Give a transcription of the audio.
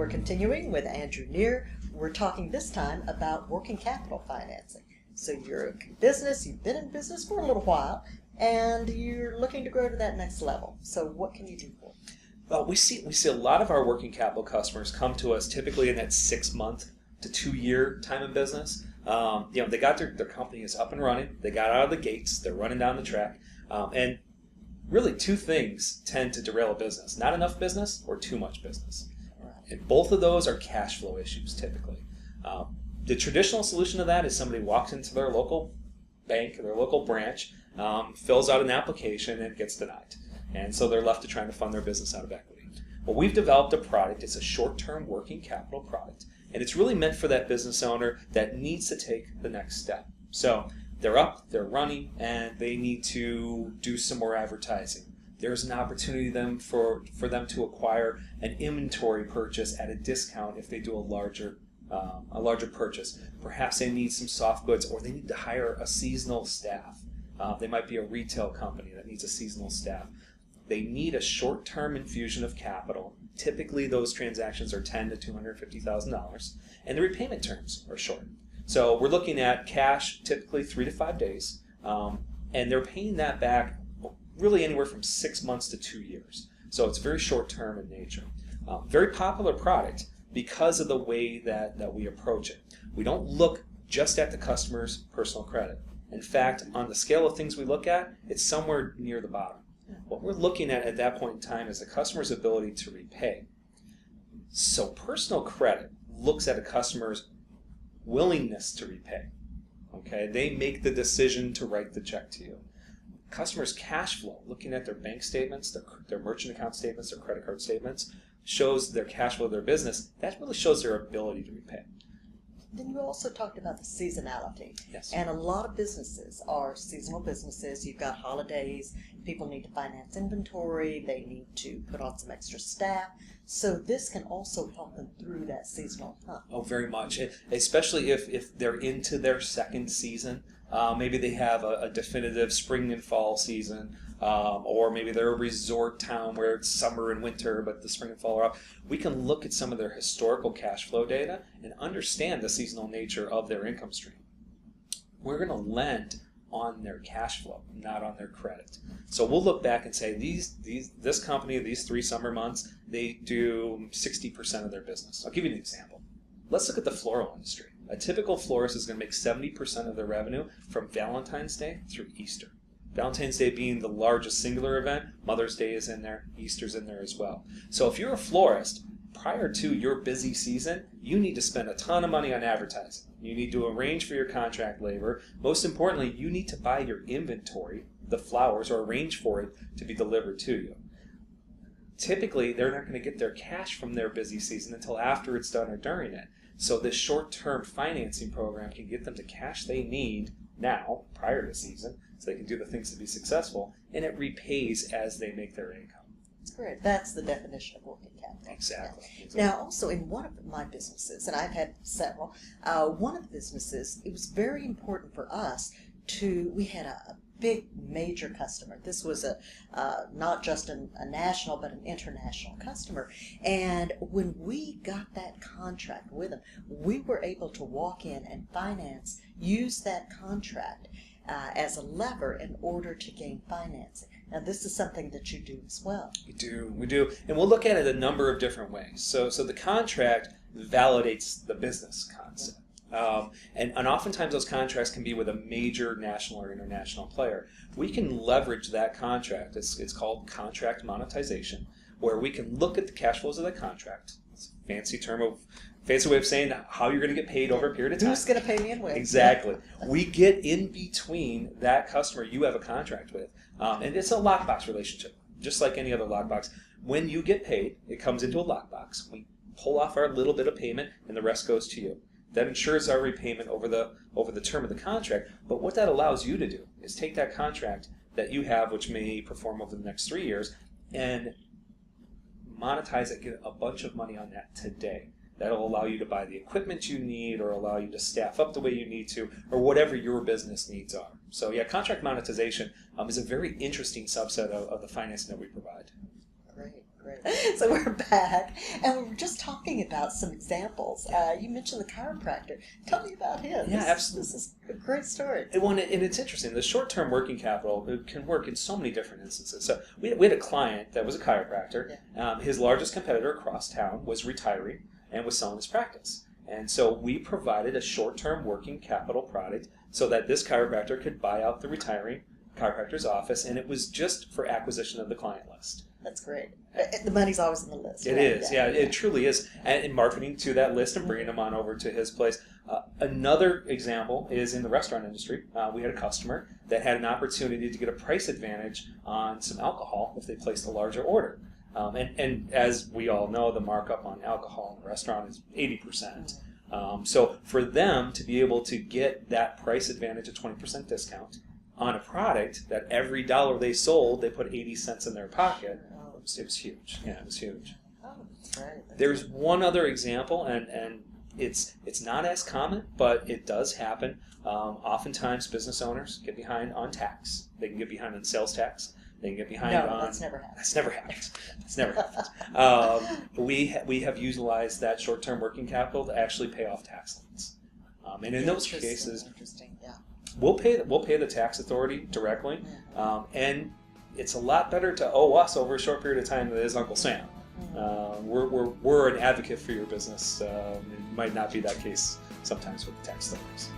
we're continuing with Andrew Neer. We're talking this time about working capital financing. So you're a business, you've been in business for a little while, and you're looking to grow to that next level. So what can you do for them? Well, we see a lot of our working capital customers come to us typically in that 6 month to 2 year time of business. They got their company is up and running. They got out of the gates. They're running down the track. And really two things tend to derail a business. Not enough business or too much business. And both of those are cash flow issues typically. The traditional solution to that is somebody walks into their local bank or their local branch, fills out an application, and gets denied. And so they're left to trying to fund their business out of equity. Well, we've developed a product. It's a short-term working capital product. And it's really meant for that business owner that needs to take the next step. So they're up, they're running, and they need to do some more advertising. There's an opportunity for them to acquire an inventory purchase at a discount if they do a larger purchase. Perhaps they need some soft goods, or they need to hire a seasonal staff. They might be a retail company that needs a seasonal staff. They need a short-term infusion of capital. Typically, those transactions are $10,000 to $250,000, and the repayment terms are short. So we're looking at cash, typically 3 to 5 days, and they're paying that back really anywhere from 6 months to 2 years. So it's very short-term in nature. Very popular product because of the way that we approach it. We don't look just at the customer's personal credit. In fact, on the scale of things we look at, it's somewhere near the bottom. What we're looking at that point in time is the customer's ability to repay. So personal credit looks at a customer's willingness to repay. Okay, they make the decision to write the check to you. Customer's cash flow, looking at their bank statements, their merchant account statements, their credit card statements, shows their cash flow of their business. That really shows their ability to repay. Then you also talked about the seasonality. Yes. And a lot of businesses are seasonal businesses. You've got holidays, people need to finance inventory, they need to put on some extra staff. So this can also help them through that seasonal time. Oh, very much. Especially if they're into their second season. Maybe they have a definitive spring and fall season, or maybe they're a resort town where it's summer and winter, but the spring and fall are off. We can look at some of their historical cash flow data and understand the seasonal nature of their income stream. We're going to lend on their cash flow, not on their credit. So we'll look back and say this company, these 3 summer months, they do 60% of their business. I'll give you an example. Let's look at the floral industry. A typical florist is going to make 70% of their revenue from Valentine's Day through Easter. Valentine's Day being the largest singular event, Mother's Day is in there, Easter's in there as well. So if you're a florist, prior to your busy season, you need to spend a ton of money on advertising. You need to arrange for your contract labor. Most importantly, you need to buy your inventory, the flowers, or arrange for it to be delivered to you. Typically, they're not going to get their cash from their busy season until after it's done or during it. So this short-term financing program can get them the cash they need now, prior to season, so they can do the things to be successful, and it repays as they make their income. That's great. That's the definition of working capital. Exactly. Now, also in one of my businesses, and I've had several, one of the businesses, it was very important for us we had a big major customer. This was not just a national but an international customer, and when we got that contract with them, we were able to walk in and use that contract as a lever in order to gain financing. Now this is something that you do as well. We do, and we'll look at it a number of different ways. So the contract validates the business concept. And oftentimes those contracts can be with a major national or international player. We can leverage that contract. It's called contract monetization, where we can look at the cash flows of the contract. It's a fancy way of saying how you're going to get paid over a period of time. Who's going to pay me and when? Exactly. We get in between that customer you have a contract with. And it's a lockbox relationship, just like any other lockbox. When you get paid, it comes into a lockbox. We pull off our little bit of payment, and the rest goes to you. That ensures our repayment over the term of the contract. But what that allows you to do is take that contract that you have, which may perform over the next 3 years, and monetize it, get a bunch of money on that today. That'll allow you to buy the equipment you need, or allow you to staff up the way you need to, or whatever your business needs are. So yeah, contract monetization is a very interesting subset of the financing that we provide. Great. great. So we're back, and we were just talking about some examples. You mentioned the chiropractor. Tell me about him. Yeah, absolutely. This is a great story. And it's interesting. The short-term working capital can work in so many different instances. So we had a client that was a chiropractor. Yeah. His largest competitor across town was retiring and was selling his practice. And so we provided a short-term working capital product so that this chiropractor could buy out the retiring chiropractor's office, and it was just for acquisition of the client list. That's great. The money's always on the list. It right? is, yeah, it truly is. And marketing to that list and bringing them on over to his place. Another example is in the restaurant industry. We had a customer that had an opportunity to get a price advantage on some alcohol if they placed a larger order. And as we all know, the markup on alcohol in a restaurant is 80%. So for them to be able to get that price advantage, a 20% discount, on a product that every dollar they sold, they put 80 cents in their pocket, it was huge. Yeah, it was huge. Oh, that's right. There's one other example, and it's not as common, but it does happen. Oftentimes, business owners get behind on tax. They can get behind on sales tax. They can get behind on... No, that's never happened. That's never happened. That's never happened. We have utilized that short-term working capital to actually pay off tax liens. And in those cases, yeah. we'll pay the tax authority directly, and it's a lot better to owe us over a short period of time than it is Uncle Sam. We're an advocate for your business. It might not be that case sometimes with the tax authorities.